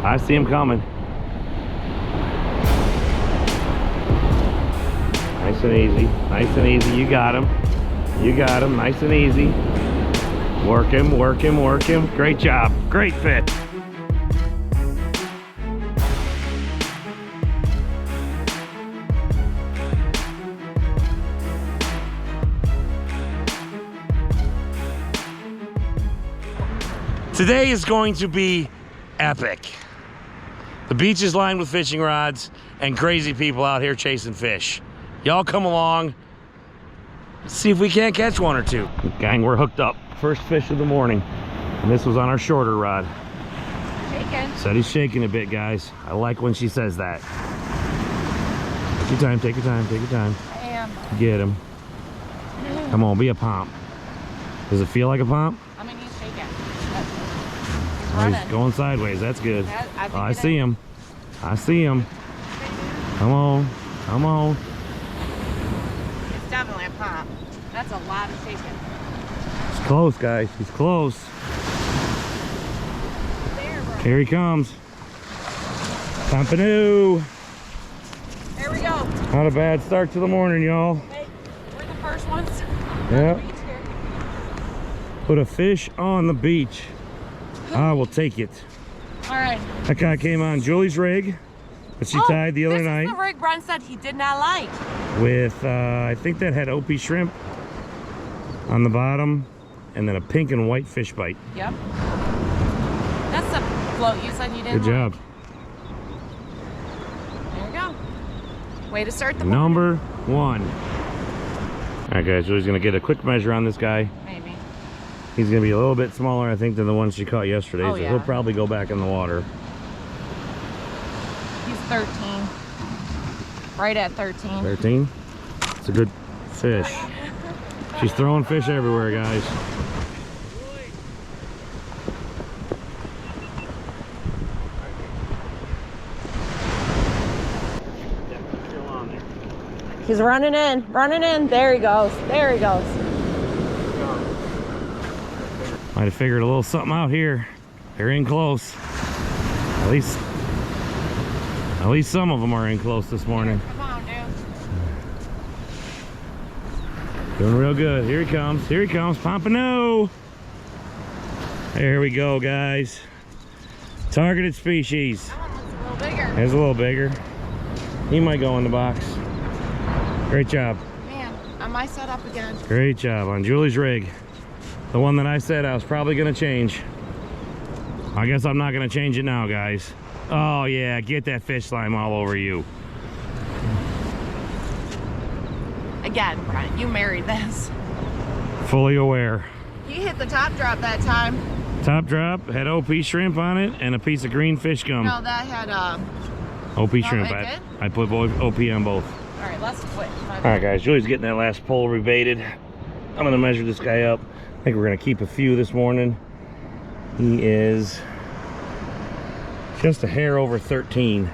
I see him coming. Nice and easy. Nice and easy. You got him. You got him. Nice and easy. Work him, work him, work him. Great job. Great fit. Today is going to be epic. The beach is lined with fishing rods and crazy people out here chasing fish. Y'all come along, see if we can't catch one or two. Gang, we're hooked up. First fish of the morning. And this was on our shorter rod. Shaking. Said he's shaking a bit, guys. I like when she says that. Take your time, take your time, take your time. I am. Get him. Come on, be a pomp. Does it feel like a pomp? I mean, he's shaking. Oh, he's going sideways. That's good. I see him. I see him. Come on. Come on. It's definitely a pop. That's a lot of shaking. He's close, guys. He's close. There, bro. Here he comes. Pompano. There we go. Not a bad start to the morning, y'all. Hey, we're the first ones. Yeah. Put a fish on the beach. I will take it. All right. That guy came on Julie's rig that she tied the other night. This is the rig Brent said he did not like. With, I think that had OP shrimp on the bottom and then a pink and white fish bite. Yep. That's the float you said you didn't Good job. Like. There we go. Way to start the Number one. All right, guys, Julie's going to get a quick measure on this guy. Maybe. He's going to be a little bit smaller, I think, than the one she caught yesterday. Oh, so yeah. he'll probably go back in the water. He's 13. Right at 13. 13? It's a good fish. She's throwing fish everywhere, guys. He's running in, running in. There he goes. There he goes. Might have figured a little something out here. They're in close. At least some of them are in close this morning. Come on, dude. Doing real good. Here he comes. Here he comes. Pompano. There we go, guys. Targeted species. That one looks a little bigger. It's a little bigger. He might go in the box. Great job. Man, I might set up again. Great job on Julie's rig. The one that I said I was probably going to change. I guess I'm not going to change it now, guys. Oh, yeah. Get that fish slime all over you. Again, Brent, you married this. Fully aware. He hit the top drop that time. Top drop had OP shrimp on it and a piece of green fish gum. No, that had OP shrimp. I put OP on both. All right, let's quit. All right, guys. Julie's getting that last pole rebaited. I'm going to measure this guy up. I think we're going to keep a few this morning. He is just a hair over 13.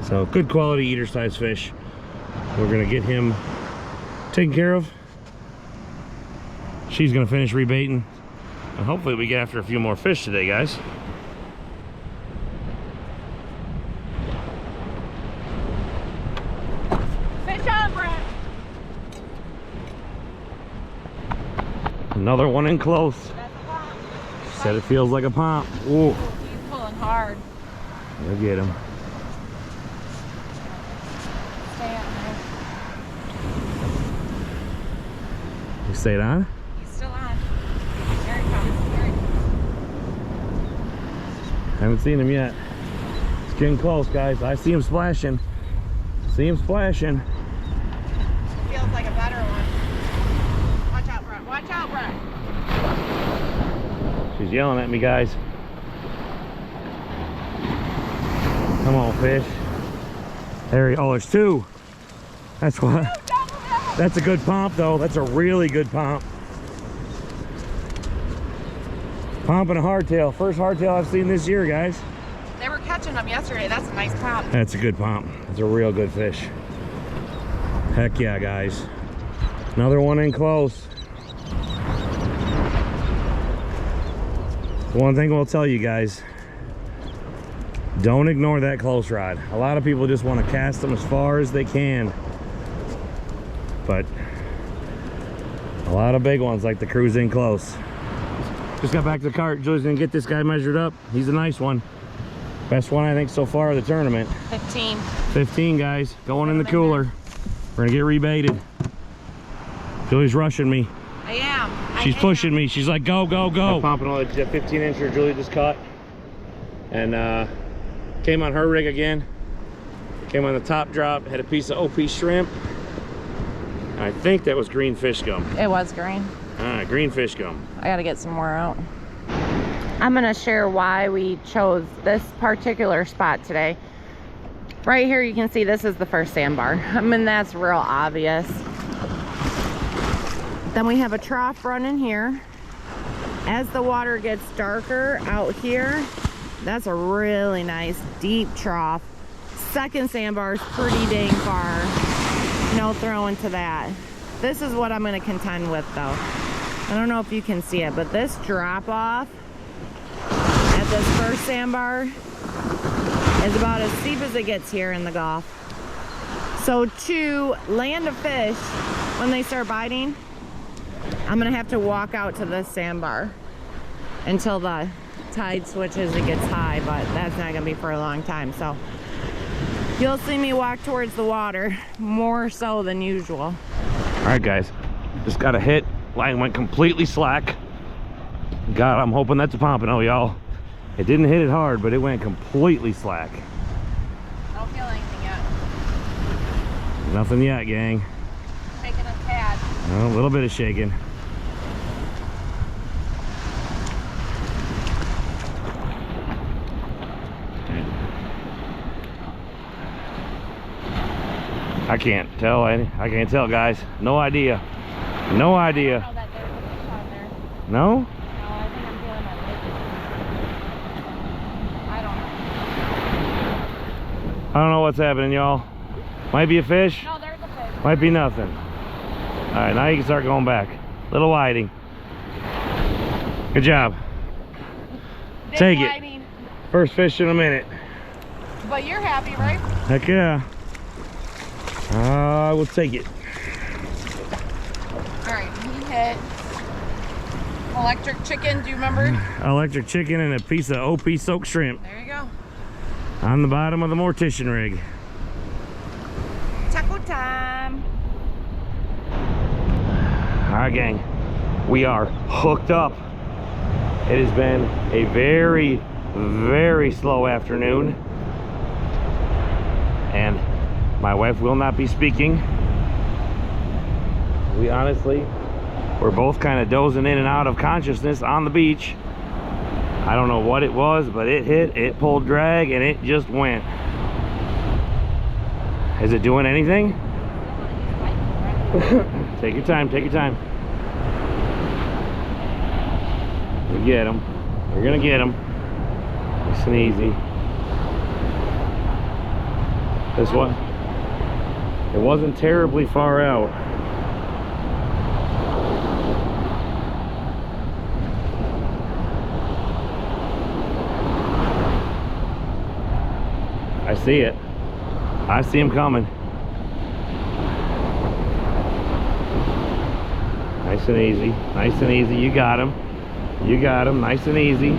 So good quality eater size fish. We're going to get him taken care of. She's going to finish rebaiting. And hopefully we get after a few more fish today, guys. Fish on, Brent. Another one in close. That's a pop. She said it feels like a pomp. Ooh. He's pulling hard. We'll get him. Stay on there. You stayed on? He's still on. There he comes. There he comes. Haven't seen him yet. It's getting close, guys. I see him splashing. See him splashing. Feels like a better one. Watch out, Brent. Watch out, Brent. She's yelling at me, guys. Come on, fish. There he, oh, there's two. That's what. That's a good pomp, though. That's a really good pomp. Pomp and a hardtail. First hardtail I've seen this year, guys. They were catching them yesterday. That's a nice pop. That's a good pomp. That's a real good fish. Heck yeah, guys. Another one in close. One thing we'll tell you guys. Don't ignore that close rod. A lot of people just want to cast them as far as they can, but a lot of big ones like to cruise in close. Just got back to the cart. Julie's gonna get this guy measured up. He's a nice one. Best one I think so far of the tournament. 15. 15, guys. Going in the cooler. We're gonna get rebaited. Julie's rushing me. I am. She's pushing me. She's like, go, go, go. Pompano, the 15 incher Julie just caught. And came on her rig again. Came on the top drop. Had a piece of OP shrimp. I think that was green fish gum. It was green. All right, green fish gum. I gotta get some more out. I'm gonna share why we chose this particular spot today. Right here you can see this is the first sandbar. I mean, that's real obvious. Then we have a trough running here. As the water gets darker out here, that's a really nice deep trough. Second sandbar is pretty dang far. No throwing to that. This is what I'm gonna contend with though. I don't know if you can see it, but this drop off at this first sandbar is about as steep as it gets here in the Gulf. So to land a fish when they start biting, I'm gonna have to walk out to this sandbar until the tide switches, it gets high, but that's not gonna be for a long time. So you'll see me walk towards the water more so than usual. All right, guys, just got a hit. Line went completely slack. God, I'm hoping that's a pompano, y'all. It didn't hit it hard, but it went completely slack. I don't feel anything yet. Nothing yet, gang. Shaking a tad. A little bit of shaking. I can't tell. I can't tell, guys. No idea. No idea. I don't know that there's a fish on there. No? No, I think I'm feeling my leg. I don't know. I don't know what's happening, y'all. Might be a fish. No, there's a fish. Might be nothing. All right, now you can start going back. Little whiting. Good job. Take it. First fish in a minute. But you're happy, right? Heck yeah. I will take it. All right, he hit electric chicken. Do you remember? Electric chicken and a piece of OP soaked shrimp There you go. on the bottom of the mortician rig. Taco time. All right, gang, we are hooked up. It has been a very, very slow afternoon, and my wife will not be speaking. We honestly, we're both kind of dozing in and out of consciousness on the beach. I don't know what it was, but it hit, it pulled drag, and it just went. Is it doing anything? Take your time, take your time. We get them. We're gonna get them. Nice and easy. This one, it wasn't terribly far out. I see it. I see him coming. Nice and easy. Nice and easy. You got him. You got him. Nice and easy.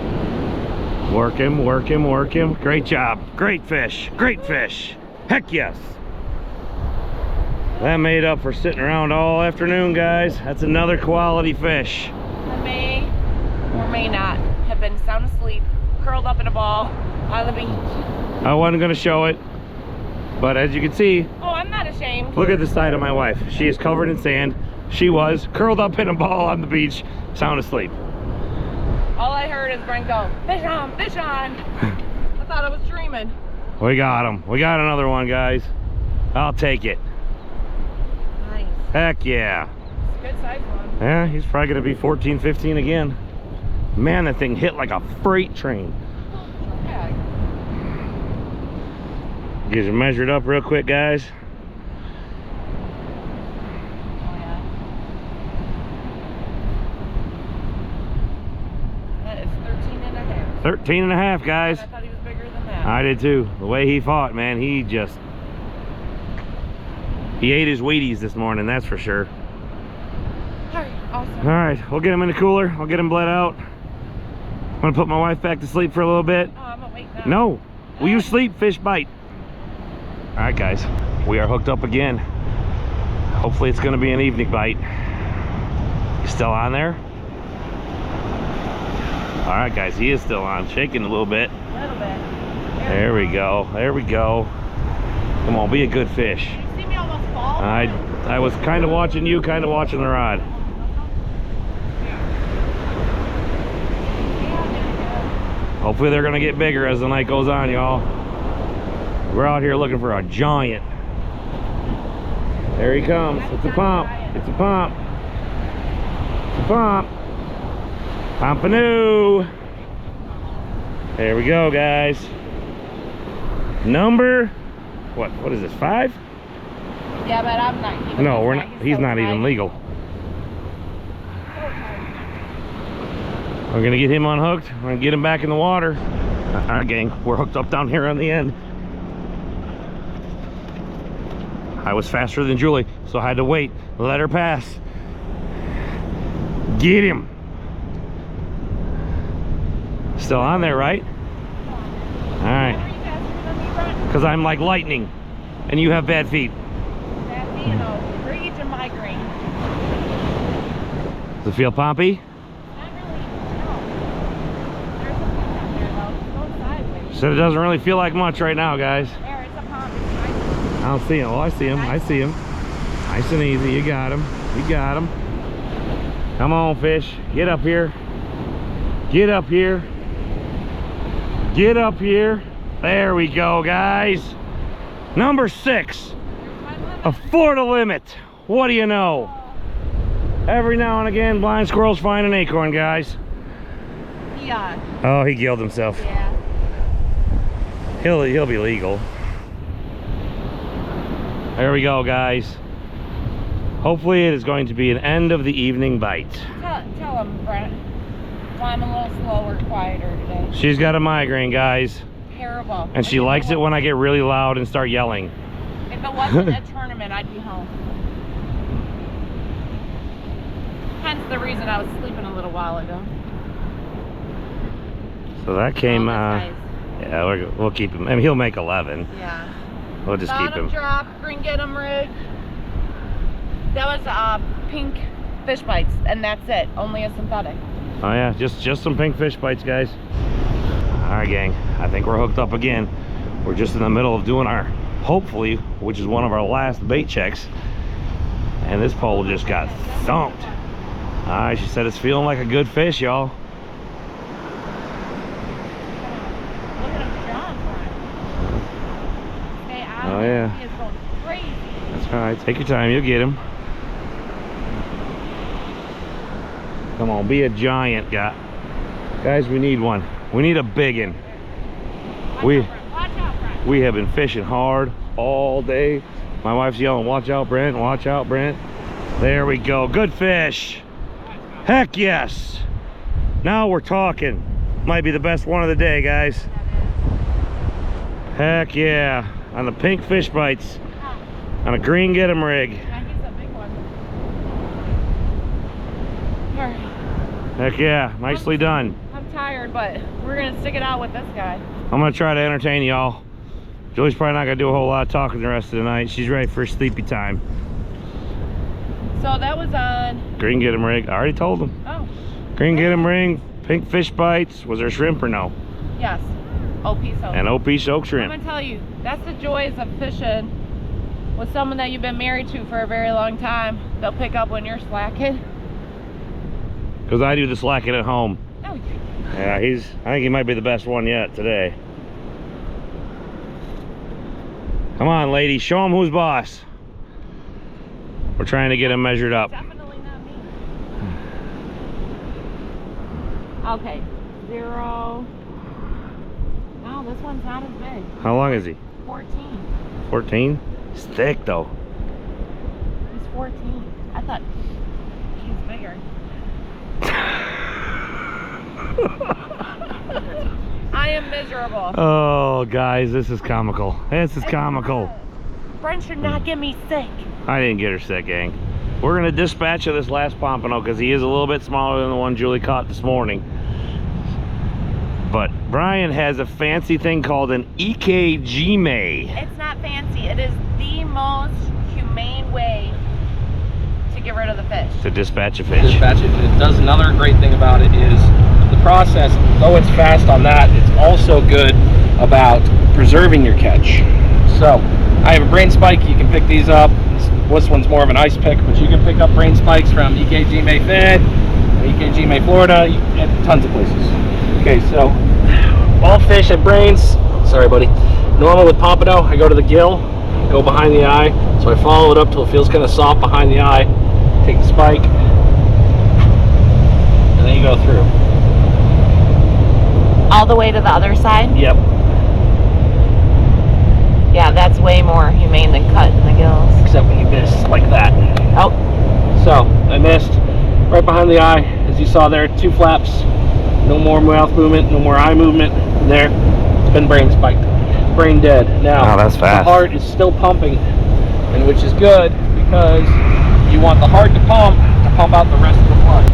Work him, work him, work him. Great job. Great fish. Great fish. Heck yes. That made up for sitting around all afternoon, guys. That's another quality fish. I may or may not have been sound asleep, curled up in a ball on the beach. I wasn't going to show it, but as you can see, Oh, I'm not ashamed. look at the side of my wife. She is covered in sand. She was curled up in a ball on the beach, sound asleep. All I heard is Brent go, fish on, fish on. I thought I was dreaming. We got him. We got another one, guys. I'll take it. Nice. Heck yeah. Good size one. Yeah, he's probably going to be 14, 15 again. Man, that thing hit like a freight train. Yeah. Get you measured up real quick, guys. Oh, yeah. That is 13 and a half. 13 and a half, guys. I thought he was bigger than that. that. I did too. The way he fought, man, he ate his Wheaties this morning, that's for sure. Alright, awesome. All right, we'll get him in the cooler. I'll get him bled out. I'm gonna put my wife back to sleep for a little bit. Oh, I'm awake now. No, will you sleep? Fish bite. All right, guys, we are hooked up again. Hopefully it's gonna be an evening bite. You still on there? All right, guys, he is still on, shaking a little bit. A little bit. There we go, there we go. Come on, be a good fish. Did you see me almost fall? I was kind of watching you, kind of watching the rod. Hopefully they're gonna get bigger as the night goes on, y'all. We're out here looking for a giant. There he comes. It's a pump. It's a pump. It's a pump. Pompano. There we go, guys. Number, what is this, 5? Yeah, but I'm not even. No, we're not. He's not even legal. We're gonna get him unhooked. We're gonna get him back in the water. All right, gang, we're hooked up down here on the end. I was faster than Julie, so I had to wait. Let her pass. Get him. Still on there, right? All right. Because I'm like lightning, and you have bad feet. Bad feet, you know, rage and migraine. Does it feel pompy? Said it doesn't really feel like much right now, guys. There, it's a pond. I don't see him. Oh, I see him. I see him. Nice and easy. You got him. You got him. Come on, fish. Get up here. Get up here. Get up here. There we go, guys. Number 6. A Florida limit. What do you know? Every now and again, blind squirrels find an acorn, guys. Yeah. Oh, he killed himself. Yeah. He'll be legal. There we go, guys. Hopefully it is going to be an end of the evening bite. Tell him, Brent. Why I'm a little slower, quieter today. She's got a migraine, guys. Terrible. And she likes it when I get really loud and start yelling. If it wasn't a tournament, I'd be home. Hence the reason I was sleeping a little while ago. So that came, Nice. yeah, we'll keep him. I mean, he'll make 11. Yeah. We'll just keep him. Drop, green get 'em rig. That was pink fish bites, and that's it. Only a synthetic. Oh yeah, just some pink fish bites, guys. All right, gang. I think we're hooked up again. We're just in the middle of doing our, hopefully, which is one of our last bait checks. And this pole just got thumped. All right, she said it's feeling like a good fish, y'all. Oh yeah. He is going crazy. That's all right. Take your time. You'll get him. Come on, be a giant, guys. We need one. We need a big one. Watch out, Brent. We have been fishing hard all day. My wife's yelling, "Watch out, Brent! Watch out, Brent!" There we go. Good fish. Heck yes. Now we're talking. Might be the best one of the day, guys. Heck yeah. On the pink fish bites. On a green get 'em rig. Yeah, he's a big one. Alright. Heck yeah. Nicely done. I'm tired, but we're gonna stick it out with this guy. I'm gonna try to entertain y'all. Julie's probably not gonna do a whole lot of talking the rest of the night. She's ready for sleepy time. So that was on Green get 'em rig. I already told them. Oh. Green get 'em rig, pink fish bites. Was there shrimp or no? Yes. OP soap. And OP soak I'm shrimp. gonna tell you, that's the joys of fishing with someone that you've been married to for a very long time. They'll pick up when you're slacking. Because I do the slacking at home. Oh, Yeah, I think he might be the best one yet today. Come on, lady, show him who's boss. We're trying to get him measured up. definitely not me. Okay, 0. No, this one's not as big. How long is he? 14. 14? He's thick though. He's 14. I thought he's bigger. I am miserable. Oh, guys, this is comical. This is comical. Brent should not get me sick. I didn't get her sick, gang. We're gonna dispatch of this last pompano because he is a little bit smaller than the one Julie caught this morning. But Brian has a fancy thing called an EKG-May. It's not fancy. It is the most humane way to get rid of the fish. To dispatch a fish. Dispatch it. And it does another great thing about it is the process, though it's fast on that, it's also good about preserving your catch. So I have a brain spike. You can pick these up. This one's more of an ice pick, but you can pick up brain spikes from EKG-May Fed, EKG-May Florida, and tons of places. Okay, so all fish have brains. Sorry, buddy. Normal with pompano, I go to the gill, go behind the eye. So I follow it up till it feels kind of soft behind the eye. Take the spike, and then you go through. All the way to the other side? Yep. Yeah, that's way more humane than cutting the gills. Except when you miss like that. Oh. So I missed right behind the eye, as you saw there, 2 flaps. No more mouth movement, no more eye movement. There, it's been brain spiked, brain dead. Now, oh, that's fast. The heart is still pumping, and which is good because you want the heart to pump out the rest of the blood.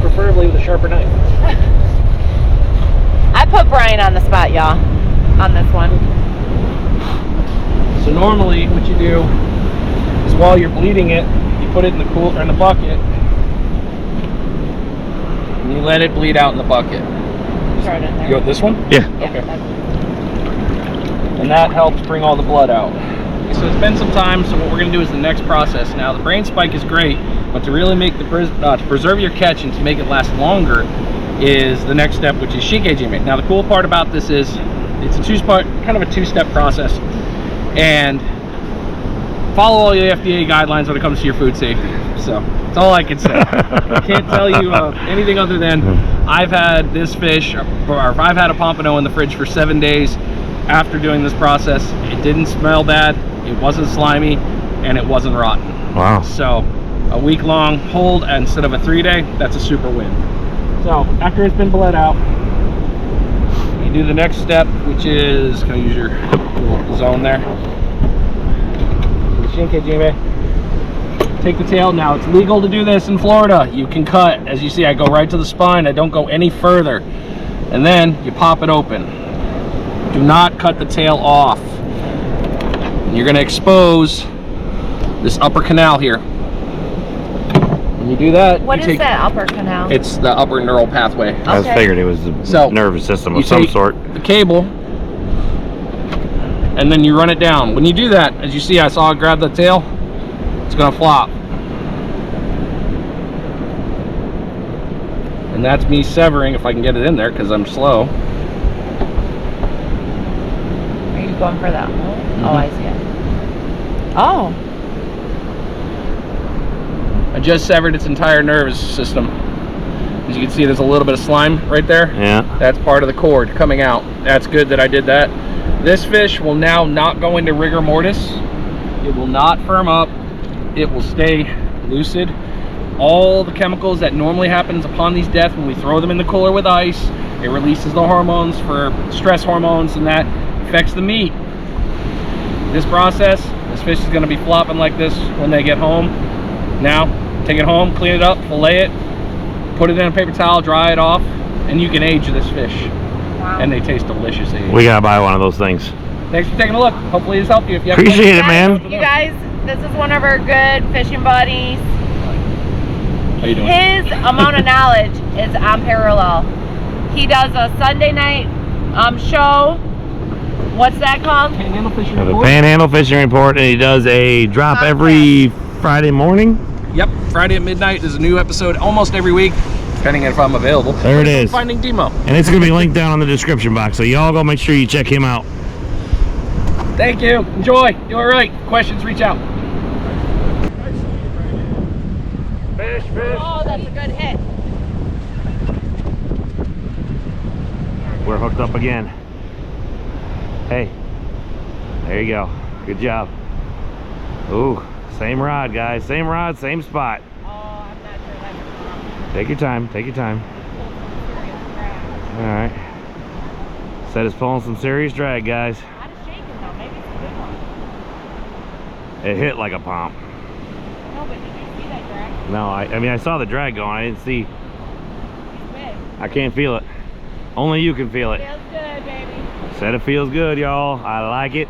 Preferably with a sharper knife. I put Brian on the spot, y'all, on this one. So normally, what you do is while you're bleeding it, you put it in the cooler in the bucket, and you let it bleed out in the bucket. Throw it in there. You got this one? Yeah. Okay. And that helps bring all the blood out. So it's been some time, so what we're going to do is the next process. Now, the brain spike is great, but to really make the to preserve your catch and to make it last longer is the next step, which is EKG-May. Now, the cool part about this is it's a kind of a two-step process, and follow all your FDA guidelines when it comes to your food safety. So that's all I can say. I can't tell you anything other than I've had this fish, or I've had a pompano in the fridge for 7 days after doing this process. It didn't smell bad, it wasn't slimy, and it wasn't rotten. Wow. So a week-long hold instead of a 3-day, that's a super win. So after it's been bled out, you do the next step, which is, can I use your little zone there? EKG-May. Take the tail. Now it's legal to do this in Florida. You can cut. As you see, I go right to the spine. I don't go any further. And then you pop it open. Do not cut the tail off. And you're going to expose this upper canal here. When you do that, What is that upper canal? It's the upper neural pathway. I was figured it was the nervous system of some sort. The cable, and then you run it down. When you do that, as you see, I saw it grab the tail. It's going to flop. And that's me severing, if I can get it in there, because I'm slow. Are you going for that hole? Oh, I see it. Oh. I just severed its entire nervous system. As you can see, there's a little bit of slime right there. Yeah. That's part of the cord coming out. That's good that I did that. This fish will now not go into rigor mortis. It will not firm up. It will stay lucid. All the chemicals that normally happens upon these deaths when we throw them in the cooler with ice, it releases the hormones for stress hormones, and that affects the meat. This process, this fish is going to be flopping like this when they get home. Now, take it home, clean it up, fillet it, put it in a paper towel, dry it off, and you can age this fish. Wow. And they taste delicious. We gotta buy one of those things. Thanks for taking a look. Hopefully this helped you. If you have Appreciate it, questions, man. You guys, this is one of our good fishing buddies. How you doing? His amount of knowledge is unparalleled. He does a Sunday night show. What's that called? Panhandle Fishing The Report. Panhandle Fishing Report, and he does a drop every Friday morning. Yep, Friday at midnight is a new episode almost every week, depending on if I'm available. There it is. Finding Demo. And it's going to be linked down in the description box, so y'all go make sure you check him out. Thank you. Enjoy. Do all right. Questions, reach out. Fish, fish. Oh, that's a good hit. We're hooked up again. Hey, there you go. Good job. Ooh, same rod, guys. Same rod, same spot. Oh, I'm not sure that's Take your time, take your time. All right. Said it's pulling some serious drag, guys. Not a shaking though, maybe it's a good one. It hit like a pump. No, but did you see that drag? No, I mean, I saw the drag going. I didn't see. He's big. I can't feel it. Only you can feel it. Feels good, baby. Said it feels good, y'all. I like it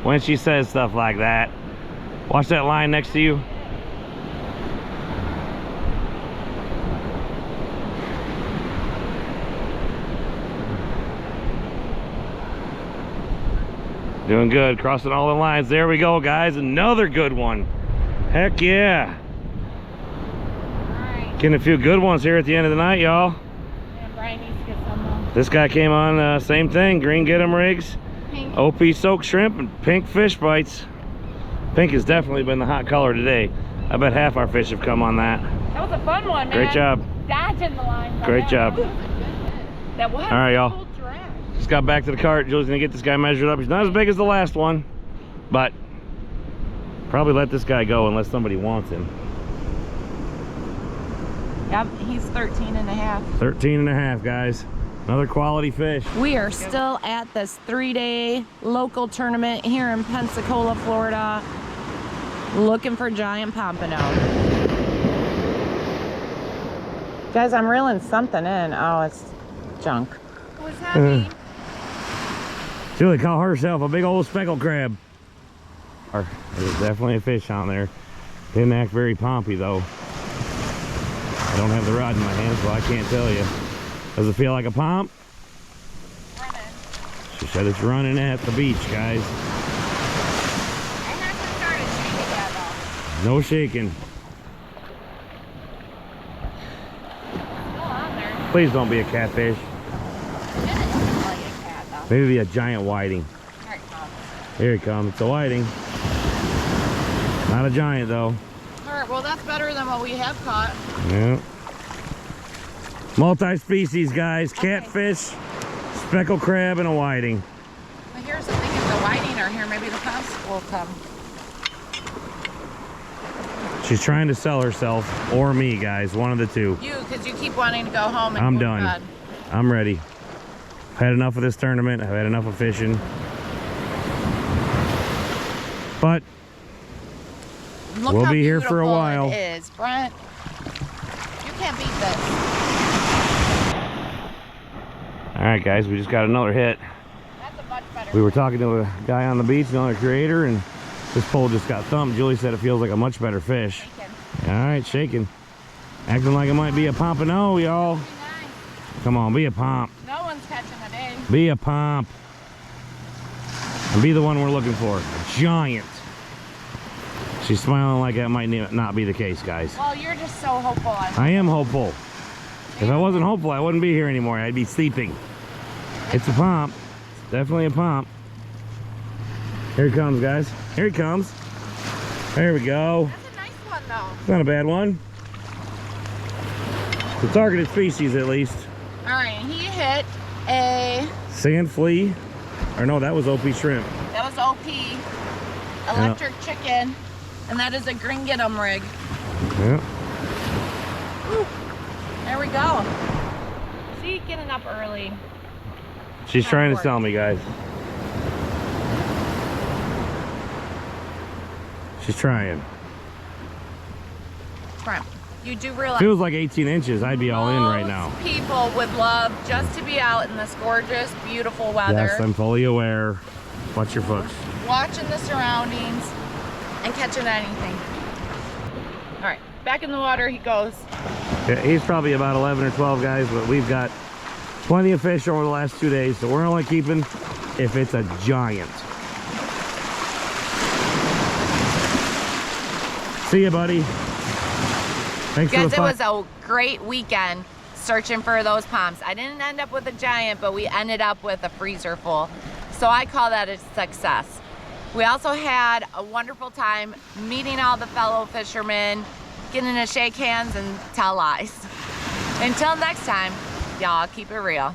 when she says stuff like that. Watch that line next to you. Doing good, crossing all the lines. There we go, guys. Another good one. Heck yeah. Alright. Getting a few good ones here at the end of the night, y'all. Yeah, Brian needs to get some This guy came on, same thing, green get 'em rigs, pink. OP soaked shrimp, and pink fish bites. Pink has definitely been the hot color today. I bet half our fish have come on that. That was a fun one, man. Great job. Dodging the line. Great job. That was All right, y'all. Cool drag. Just got back to the cart. Julie's gonna get this guy measured up. He's not as big as the last one, but probably let this guy go unless somebody wants him. Yep, he's 13 and a half. 13 and a half, guys. Another quality fish. We are still at this 3-day local tournament here in Pensacola, Florida, looking for giant pompano. Guys, I'm reeling something in. Oh, it's junk. What's happening? Julie caught herself a big old speckled crab. There's definitely a fish on there. Didn't act very pompy though. I don't have the rod in my hand, so I can't tell you. Does it feel like a pomp? Running. She said it's running at the beach, guys. I haven't started shaking yet though. No shaking. Still on there. Please don't be a catfish. It didn't look like a cat though. Maybe be a giant whiting. Alright, Mom. Here it comes. It's a whiting. Not a giant though. Alright, well that's better than what we have caught. Yeah. Multi-species, guys. Catfish, speckled crab, and a whiting. But here's the thing, if the whiting are here, maybe the pops will come. She's trying to sell herself, or me, guys. One of the two. You, because you keep wanting to go home and I'm go to done. bed. I'm ready. I've had enough of this tournament. I've had enough of fishing. But Look we'll how be here for a beautiful while. It is, Brent. You can't beat this. All right, guys, we just got another hit. That's a much better. We were talking to a guy on the beach, another creator, and this pole just got thumped. Julie said it feels like a much better fish. Shaking. All right, shaking. Acting like it might be a pompano, y'all. Nice. Come on, be a pomp. No one's catching a day. Be a pomp. And be the one we're looking for. A giant. She's smiling like that might not be the case, guys. Well, you're just so hopeful. I am hopeful. If I wasn't hopeful, I wouldn't be here anymore. I'd be sleeping. It's a pomp. It's definitely a pomp. Here he comes, guys. Here he comes. There we go. That's a nice one, though. It's not a bad one. The targeted species, at least. All right, he hit a... Sand flea. Or no, that was OP shrimp. That was OP. Electric chicken. And that is a green get 'em rig. Yeah. Woo. There we go. See, getting up early. She's trying to sell me, guys. She's trying. Brent, you do realize Feels like 18 inches. I'd be all in right now. most people would love just to be out in this gorgeous, beautiful weather. Yes, I'm fully aware. Watch your foot. Watching the surroundings and catching anything. All right, back in the water he goes. Yeah, he's probably about 11 or 12, guys, but we've got plenty of fish over the last 2 days, so we're only keeping if it's a giant. See ya, buddy. Thanks for Guys, the it was a great weekend searching for those pomps. I didn't end up with a giant, but we ended up with a freezer full. So I call that a success. We also had a wonderful time meeting all the fellow fishermen, getting to shake hands and tell lies. Until next time, y'all keep it real.